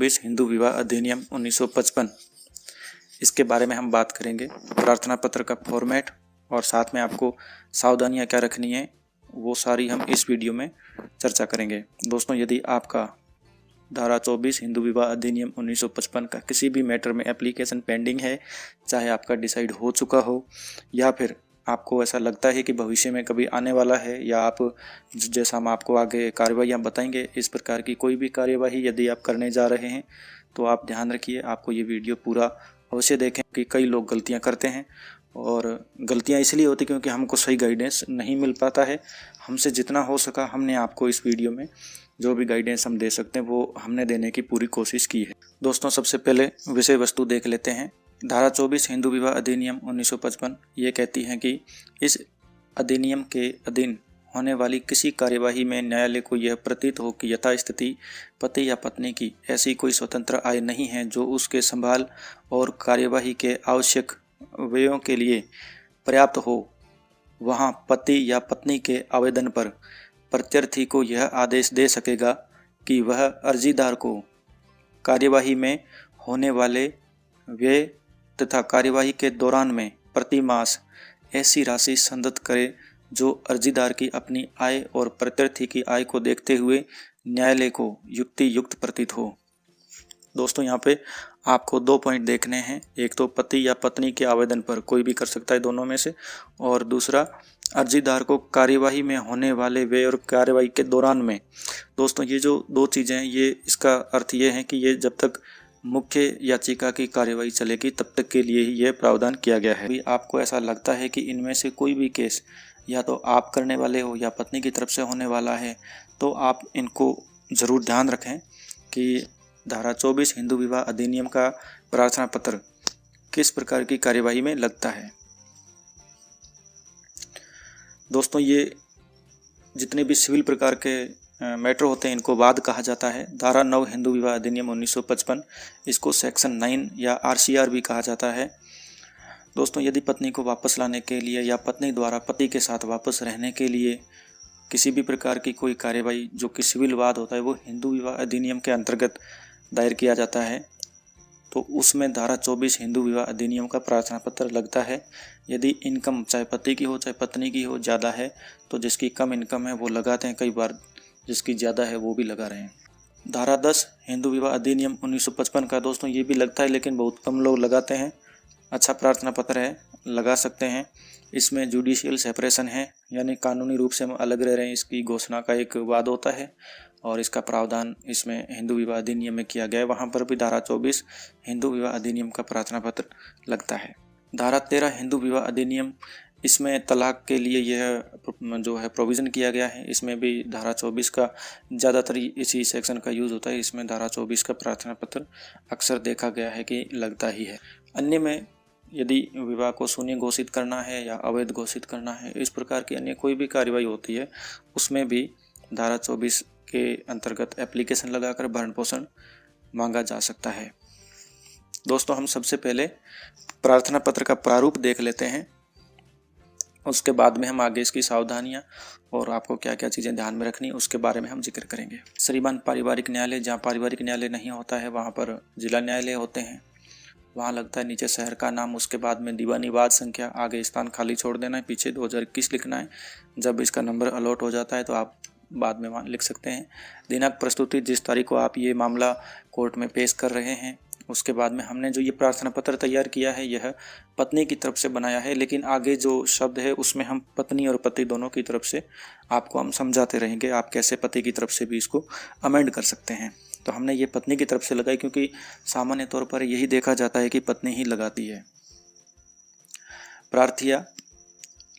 24 हिंदू विवाह अधिनियम 1955 इसके बारे में हम बात करेंगे। प्रार्थना पत्र का फॉर्मेट और साथ में आपको सावधानियां क्या रखनी है वो सारी हम इस वीडियो में चर्चा करेंगे। दोस्तों, यदि आपका धारा 24 हिंदू विवाह अधिनियम 1955 का किसी भी मैटर में एप्लीकेशन पेंडिंग है, चाहे आपका डिसाइड हो चुका हो या फिर आपको ऐसा लगता है कि भविष्य में कभी आने वाला है, या आप जैसा हम आपको आगे कार्यवाही बताएंगे, इस प्रकार की कोई भी कार्यवाही यदि आप करने जा रहे हैं तो आप ध्यान रखिए, आपको ये वीडियो पूरा अवश्य देखें कि कई लोग गलतियां करते हैं और गलतियां इसलिए होती क्योंकि हमको सही गाइडेंस नहीं मिल पाता है। हमसे जितना हो सका हमने आपको इस वीडियो में जो भी गाइडेंस हम दे सकते हैं वो हमने देने की पूरी कोशिश की है। दोस्तों, सबसे पहले विषय वस्तु देख लेते हैं। धारा 24 हिंदू विवाह अधिनियम 1955 ये कहती है कि इस अधिनियम के अधीन होने वाली किसी कार्यवाही में न्यायालय को यह प्रतीत हो कि यथास्थिति पति या पत्नी की ऐसी कोई स्वतंत्र आय नहीं है जो उसके संभाल और कार्यवाही के आवश्यक व्ययों के लिए पर्याप्त हो, वहाँ पति या पत्नी के आवेदन पर प्रत्यर्थी को यह आदेश दे सकेगा कि वह अर्जीदार को कार्यवाही में होने वाले व्यय तथा कार्यवाही के दौरान में प्रति मास ऐसी राशि संदत करे जो अर्जीदार की अपनी आय और प्रत्यर्थी की आय को देखते हुए न्यायालय को युक्ति युक्त प्रतीत हो। दोस्तों, यहाँ पे आपको 2 पॉइंट देखने हैं। एक तो पति या पत्नी के आवेदन पर, कोई भी कर सकता है दोनों में से, और दूसरा अर्जीदार को कार्यवाही में होने वाले व्यय और कार्यवाही के दौरान में। दोस्तों, ये जो 2 चीज़ें हैं, ये इसका अर्थ ये है कि ये जब तक मुख्य याचिका की कार्यवाही चलेगी तब तक के लिए ही यह प्रावधान किया गया है। आपको ऐसा लगता है कि इनमें से कोई भी केस या तो आप करने वाले हो या पत्नी की तरफ से होने वाला है, तो आप इनको ज़रूर ध्यान रखें कि धारा 24 हिंदू विवाह अधिनियम का प्रार्थना पत्र किस प्रकार की कार्यवाही में लगता है। दोस्तों, ये जितने भी सिविल प्रकार के मैटर होते हैं इनको वाद कहा जाता है। धारा 9 हिंदू विवाह अधिनियम 1955 इसको सेक्शन 9 या RCR भी कहा जाता है। दोस्तों, यदि पत्नी को वापस लाने के लिए या पत्नी द्वारा पति के साथ वापस रहने के लिए किसी भी प्रकार की कोई कार्यवाही जो कि सिविल वाद होता है वो हिंदू विवाह अधिनियम के अंतर्गत दायर किया जाता है, तो उसमें धारा 24 हिंदू विवाह अधिनियम का प्रार्थना पत्र लगता है। यदि इनकम चाहे पति की हो चाहे पत्नी की हो ज़्यादा है तो जिसकी कम इनकम है वो लगाते हैं, कई बार जिसकी ज़्यादा है वो भी लगा रहे हैं। धारा 10 हिंदू विवाह अधिनियम 1955 का दोस्तों ये भी लगता है, लेकिन बहुत कम लोग लगाते हैं। अच्छा प्रार्थना पत्र है, लगा सकते हैं। इसमें जुडिशियल सेपरेशन है, यानी कानूनी रूप से हम अलग रह रहे हैं, इसकी घोषणा का एक वाद होता है और इसका प्रावधान इसमें हिंदू विवाह अधिनियम में किया गया है। वहाँ पर भी धारा 24 हिंदू विवाह अधिनियम का प्रार्थना पत्र लगता है। धारा 13 हिंदू विवाह अधिनियम, इसमें तलाक के लिए यह जो है प्रोविज़न किया गया है। इसमें भी धारा 24 का ज़्यादातर इसी सेक्शन का यूज़ होता है। इसमें धारा 24 का प्रार्थना पत्र अक्सर देखा गया है कि लगता ही है। अन्य में यदि विवाह को शून्य घोषित करना है या अवैध घोषित करना है, इस प्रकार की अन्य कोई भी कार्रवाई होती है उसमें भी धारा 24 के अंतर्गत एप्लीकेशन लगाकर भरण पोषण मांगा जा सकता है। दोस्तों, हम सबसे पहले प्रार्थना पत्र का प्रारूप देख लेते हैं, उसके बाद में हम आगे इसकी सावधानियां और आपको क्या क्या चीज़ें ध्यान में रखनी है उसके बारे में हम जिक्र करेंगे। श्रीमान पारिवारिक न्यायालय, जहाँ पारिवारिक न्यायालय नहीं होता है वहाँ पर जिला न्यायालय होते हैं। वहाँ लगता है नीचे शहर का नाम, उसके बाद में दीवानी वाद संख्या, आगे स्थान खाली छोड़ देना है, पीछे 2021 लिखना है। जब इसका नंबर अलॉट हो जाता है तो आप बाद में वहाँ लिख सकते हैं। दिनांक प्रस्तुति, जिस तारीख को आप ये मामला कोर्ट में पेश कर रहे हैं। उसके बाद में हमने जो ये प्रार्थना पत्र तैयार किया है यह पत्नी की तरफ से बनाया है, लेकिन आगे जो शब्द है उसमें हम पत्नी और पति दोनों की तरफ से आपको हम समझाते रहेंगे, आप कैसे पति की तरफ से भी इसको अमेंड कर सकते हैं। तो हमने ये पत्नी की तरफ से लगाई क्योंकि सामान्य तौर पर यही देखा जाता है कि पत्नी ही लगाती है। प्रार्थिया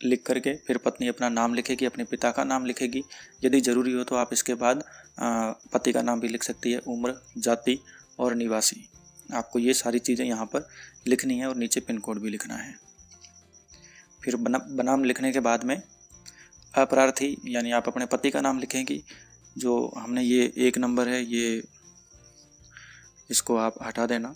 लिख करके फिर पत्नी अपना नाम लिखेगी, अपने पिता का नाम लिखेगी। यदि ज़रूरी हो तो आप इसके बाद पति का नाम भी लिख सकती है, उम्र, जाति और निवासी। आपको ये सारी चीज़ें यहाँ पर लिखनी है और नीचे पिन कोड भी लिखना है। फिर बनाम लिखने के बाद में अपरार्थी यानी आप अपने पति का नाम लिखेंगी। जो हमने ये 1 नंबर है ये इसको आप हटा देना।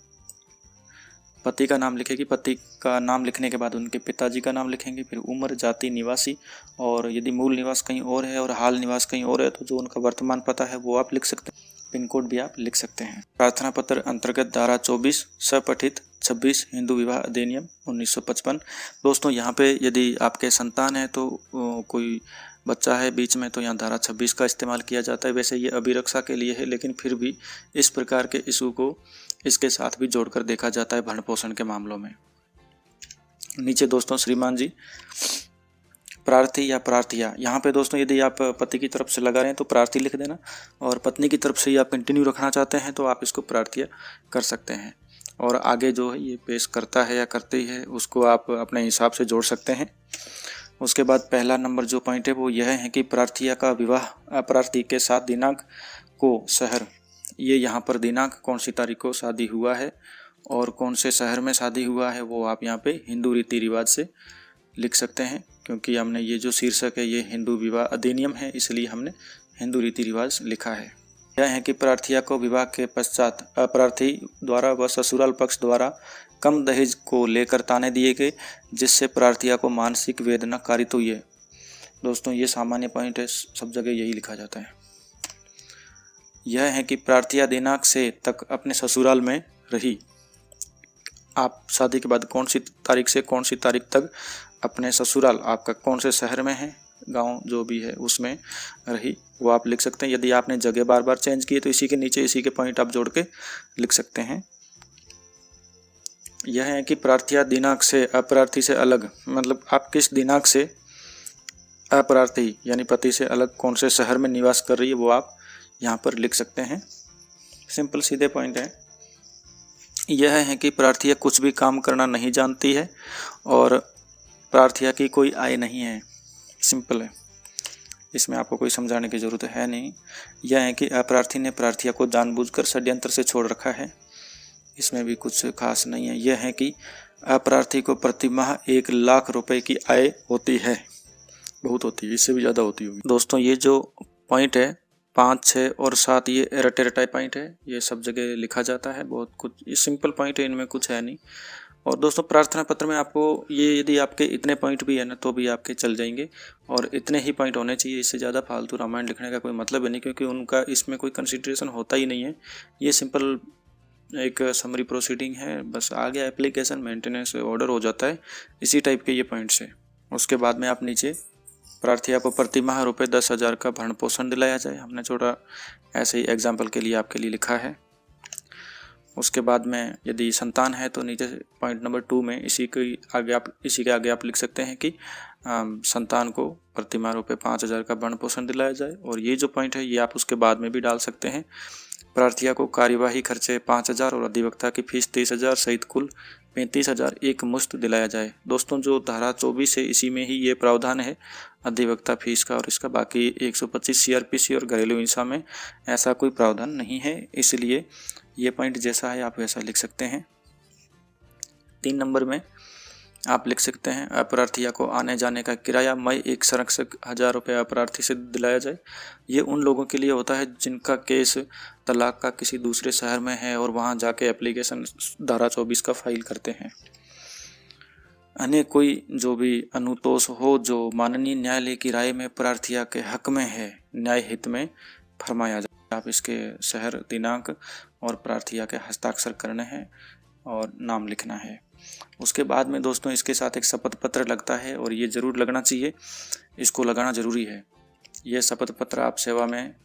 पति का नाम लिखेगी, पति का नाम लिखने के बाद उनके पिताजी का नाम लिखेंगे, फिर उम्र, जाति, निवासी, और यदि मूल निवास कहीं और है और हाल निवास कहीं और है तो जो उनका वर्तमान पता है वो आप लिख सकते हैं। पिन कोड भी आप लिख सकते हैं। प्रार्थना पत्र अंतर्गत धारा 24 सपठित 26 हिंदू विवाह अधिनियम 1955। दोस्तों यहाँ पे यदि आपके संतान है तो कोई बच्चा है बीच में, तो यहाँ धारा 26 का इस्तेमाल किया जाता है। वैसे ये अभिरक्षा के लिए है, लेकिन फिर भी इस प्रकार के इशू को इसके साथ भी जोड़कर देखा जाता है भरण पोषण के मामलों में। नीचे दोस्तों श्रीमान जी प्रार्थी या प्रार्थिया, यहाँ पे दोस्तों यदि आप पति की तरफ से लगा रहे हैं तो प्रार्थी लिख देना, और पत्नी की तरफ से ही आप कंटिन्यू रखना चाहते हैं तो आप इसको प्रार्थिया कर सकते हैं। और आगे जो है ये पेश करता है या करती है उसको आप अपने हिसाब से जोड़ सकते हैं। उसके बाद पहला नंबर जो पॉइंट है वो यह है कि प्रार्थिया का विवाह अप्रार्थी के साथ दिनांक को शहर, ये यहाँ पर दिनांक कौन सी तारीख को शादी हुआ है और कौन से शहर में शादी हुआ है वो आप यहाँ पे हिंदू रीति रिवाज से लिख सकते हैं, क्योंकि हमने ये जो शीर्षक है ये हिंदू विवाह अधिनियम है, इसलिए हमने हिंदू रीति रिवाज लिखा है। यह है कि प्रार्थिया को विवाह के पश्चात अप्रार्थी द्वारा व ससुराल पक्ष द्वारा कम दहेज को लेकर ताने दिए गए, जिससे प्रार्थिया को मानसिक वेदना कारित हुई है। दोस्तों ये सामान्य पॉइंट है, सब जगह यही लिखा जाता है। यह है कि प्रार्थिया दिनांक से तक अपने ससुराल में रही। आप शादी के बाद कौन सी तारीख से कौन सी तारीख तक अपने ससुराल, आपका कौन से शहर में है, गांव जो भी है उसमें रही, वो आप लिख सकते हैं। यदि आपने जगह बार बार चेंज की है तो इसी के नीचे इसी के पॉइंट आप जोड़ के लिख सकते हैं। यह है कि प्रार्थिया दिनांक से अप्रार्थी से अलग, मतलब आप किस दिनांक से अप्रार्थी यानी पति से अलग कौन से शहर में निवास कर रही है वो आप यहाँ पर लिख सकते हैं। सिंपल सीधे पॉइंट है। यह है कि प्रार्थिया कुछ भी काम करना नहीं जानती है और प्रार्थिया की कोई आय नहीं है। सिंपल है, इसमें आपको कोई समझाने की ज़रूरत है नहीं। यह है कि अप्रार्थी ने प्रार्थिया को जानबूझकर षड्यंत्र से छोड़ रखा है, इसमें भी कुछ खास नहीं है। यह है कि अप्रार्थी को प्रति माह 1 लाख रुपए की आय होती है, बहुत होती है, इससे भी ज़्यादा होती होगी। दोस्तों ये जो पॉइंट है 5, 6 और 7 ये रटे रटाई पॉइंट है, ये सब जगह लिखा जाता है। बहुत कुछ ये सिंपल पॉइंट है, इनमें कुछ है नहीं। और दोस्तों प्रार्थना पत्र में आपको ये यदि आपके इतने पॉइंट भी है ना तो भी आपके चल जाएंगे, और इतने ही पॉइंट होने चाहिए। इससे ज़्यादा फालतू रामायण लिखने का कोई मतलब है नहीं, क्योंकि उनका इसमें कोई कंसिडरेशन होता ही नहीं है। ये सिंपल एक समरी प्रोसीडिंग है, बस आ गया एप्लीकेशन मेंटेनेंस ऑर्डर हो जाता है, इसी टाइप के ये पॉइंट्स है। उसके बाद में आप नीचे प्रार्थिया को प्रति माह रुपये 10,000 का भरण पोषण दिलाया जाए, हमने छोटा ऐसे ही एग्जाम्पल के लिए आपके लिए लिखा है। उसके बाद में यदि संतान है तो नीचे पॉइंट नंबर 2 में इसी के आगे आप लिख सकते हैं कि संतान को प्रति माह रुपये 5,000 का भरण पोषण दिलाया जाए। और ये जो पॉइंट है ये आप उसके बाद में भी डाल सकते हैं। प्रार्थिया को कार्यवाही खर्चे 5,000 और अधिवक्ता की फीस 30,000 सहित कुल 35,000 एक मुश्त दिलाया जाए। दोस्तों जो धारा 24 है इसी में ही ये प्रावधान है अधिवक्ता फीस का और इसका। बाकी 125 CRPC और घरेलू हिंसा में ऐसा कोई प्रावधान नहीं है, इसलिए ये पॉइंट जैसा है आप वैसा लिख सकते हैं। 3 नंबर में आप लिख सकते हैं अप्रार्थिया को आने जाने का किराया मई 1 संरक्षक 1,000 रुपये अप्रार्थी से दिलाया जाए। ये उन लोगों के लिए होता है जिनका केस तलाक का किसी दूसरे शहर में है और वहाँ जाके एप्लीकेशन धारा 24 का फाइल करते हैं। अन्य कोई जो भी अनुतोष हो जो माननीय न्यायालय की राय में प्रार्थिया के हक में है, न्याय हित में फरमाया जाए। आप इसके शहर, दिनांक और प्रार्थिया के हस्ताक्षर करने हैं और नाम लिखना है। उसके बाद में दोस्तों इसके साथ एक शपथ पत्र लगता है और ये ज़रूर लगना चाहिए, इसको लगाना ज़रूरी है। यह शपथ पत्र आप सेवा में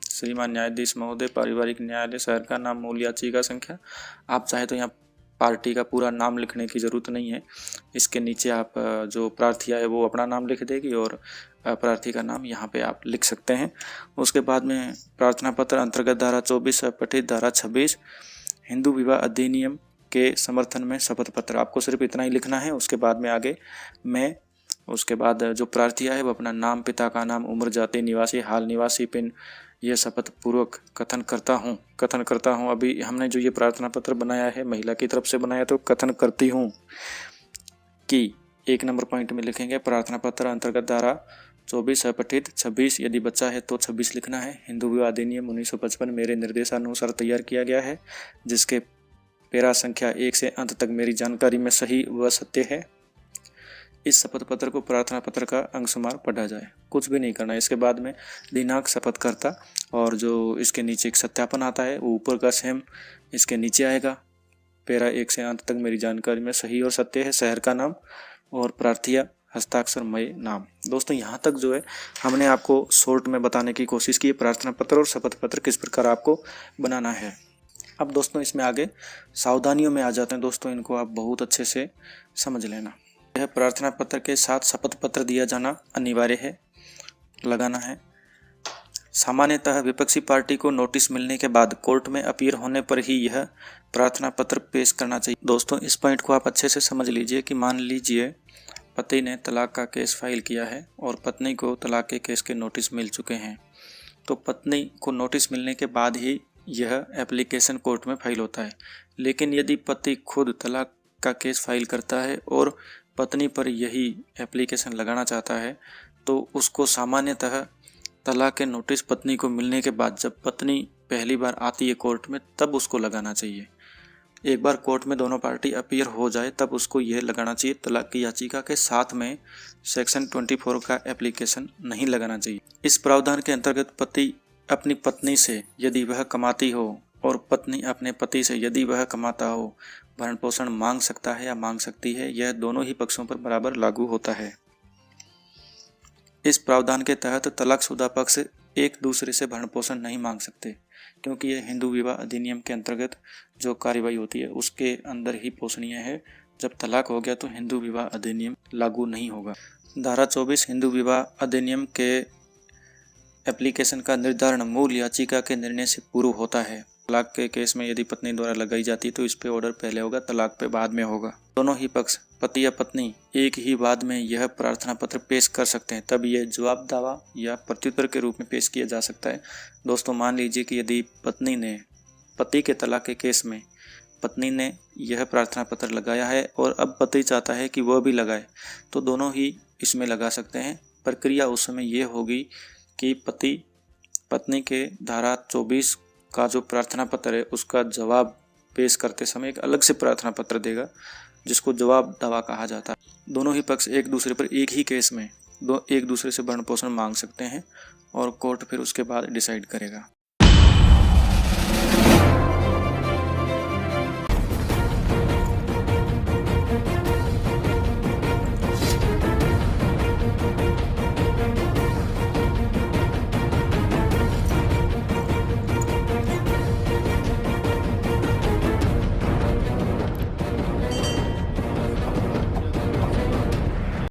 श्रीमान न्यायाधीश महोदय, पारिवारिक न्यायालय, शहर का नाम, मूल याचिका संख्या। आप चाहे तो यहाँ पार्टी का पूरा नाम लिखने की ज़रूरत नहीं है। इसके नीचे आप जो प्रार्थिया है वो अपना नाम लिख देगी और प्रार्थी का नाम यहाँ पे आप लिख सकते हैं। उसके बाद में प्रार्थना पत्र अंतर्गत धारा 24 पठित धारा 26 हिंदू विवाह अधिनियम के समर्थन में शपथ पत्र, आपको सिर्फ इतना ही लिखना है। उसके बाद में आगे मैं उसके बाद जो प्रार्थिया है वो अपना नाम, पिता का नाम, उम्र, जाति, निवासी, हाल निवासी, पिन, ये शपथ पूर्वक कथन करता हूँ। अभी हमने जो ये प्रार्थना पत्र बनाया है महिला की तरफ से बनाया, तो कथन करती हूँ कि 1 नंबर पॉइंट में लिखेंगे प्रार्थना पत्र अंतर्गत धारा 24 पठित 26, यदि बच्चा है तो 26 लिखना है। हिंदू विवाह अधिनियम 1955 मेरे निर्देशानुसार तैयार किया गया है, जिसके पैरा संख्या 1 से अंत तक मेरी जानकारी में सही व सत्य है। इस शपथ पत्र को प्रार्थना पत्र का अंशुमार पढ़ा जाए, कुछ भी नहीं करना है। इसके बाद में दिनांक शपथकर्ता और जो इसके नीचे एक सत्यापन आता है वो ऊपर का सेम इसके नीचे आएगा। पैरा 1 से अंत तक मेरी जानकारी में सही और सत्य है, शहर का नाम और प्रार्थिया हस्ताक्षरमय नाम। दोस्तों यहाँ तक जो है हमने आपको शॉर्ट में बताने की कोशिश की है प्रार्थना पत्र और शपथ पत्र किस प्रकार आपको बनाना है। अब दोस्तों इसमें आगे सावधानियों में आ जाते हैं दोस्तों, इनको आप बहुत अच्छे से समझ लेना। यह प्रार्थना पत्र के साथ शपथ पत्र दिया जाना अनिवार्य है, लगाना है। सामान्यतः विपक्षी पार्टी को नोटिस मिलने के बाद कोर्ट में अपील होने पर ही यह प्रार्थना पत्र पेश करना चाहिए। दोस्तों इस पॉइंट को आप अच्छे से समझ लीजिए कि मान लीजिए पति ने तलाक का केस फाइल किया है और पत्नी को तलाक के केस के नोटिस मिल चुके हैं, तो पत्नी को नोटिस मिलने के बाद ही यह एप्लीकेशन कोर्ट में फाइल होता है। लेकिन यदि पति खुद तलाक का केस फाइल करता है और पत्नी पर यही एप्लीकेशन लगाना चाहता है, तो उसको सामान्यतः तलाक के नोटिस पत्नी को मिलने के बाद जब पत्नी पहली बार आती है कोर्ट में तब उसको लगाना चाहिए। एक बार कोर्ट में दोनों पार्टी अपीयर हो जाए तब उसको यह लगाना चाहिए। तलाक की याचिका के साथ में सेक्शन 24 का एप्लीकेशन नहीं लगाना चाहिए। इस प्रावधान के अंतर्गत पति अपनी पत्नी से यदि वह कमाती हो और पत्नी अपने पति से यदि वह कमाता हो भरण पोषण मांग सकता है या मांग सकती है। यह दोनों ही पक्षों पर बराबर लागू होता है। इस प्रावधान के तहत तलाकशुदा पक्ष एक दूसरे से भरण पोषण नहीं मांग सकते, क्योंकि यह हिंदू विवाह अधिनियम के अंतर्गत जो कार्रवाई होती है उसके अंदर ही पोषणीय है। जब तलाक हो गया तो हिंदू विवाह अधिनियम लागू नहीं होगा। धारा 24 हिंदू विवाह अधिनियम के एप्लीकेशन का निर्धारण मूल याचिका के निर्णय से पूर्व होता है। तलाक के केस में यदि पत्नी द्वारा लगाई जाती तो इस पे ऑर्डर पहले होगा, तलाक पे बाद में होगा। दोनों ही पक्ष पति या पत्नी एक ही बाद में यह प्रार्थना पत्र पेश कर सकते हैं, तब यह जवाब दावा या प्रत्युत्तर के रूप में पेश किया जा सकता है। दोस्तों मान लीजिए कि यदि पत्नी ने पति के तलाक के केस में पत्नी ने यह प्रार्थना पत्र लगाया है और अब पति चाहता है कि वह भी लगाए, तो दोनों ही इसमें लगा सकते हैं। प्रक्रिया उस समय ये होगी कि पति पत्नी के धारा 24 का जो प्रार्थना पत्र है उसका जवाब पेश करते समय एक अलग से प्रार्थना पत्र देगा जिसको जवाब दावा कहा जाता है। दोनों ही पक्ष एक दूसरे पर एक ही केस में एक दूसरे से भरण पोषण मांग सकते हैं और कोर्ट फिर उसके बाद डिसाइड करेगा।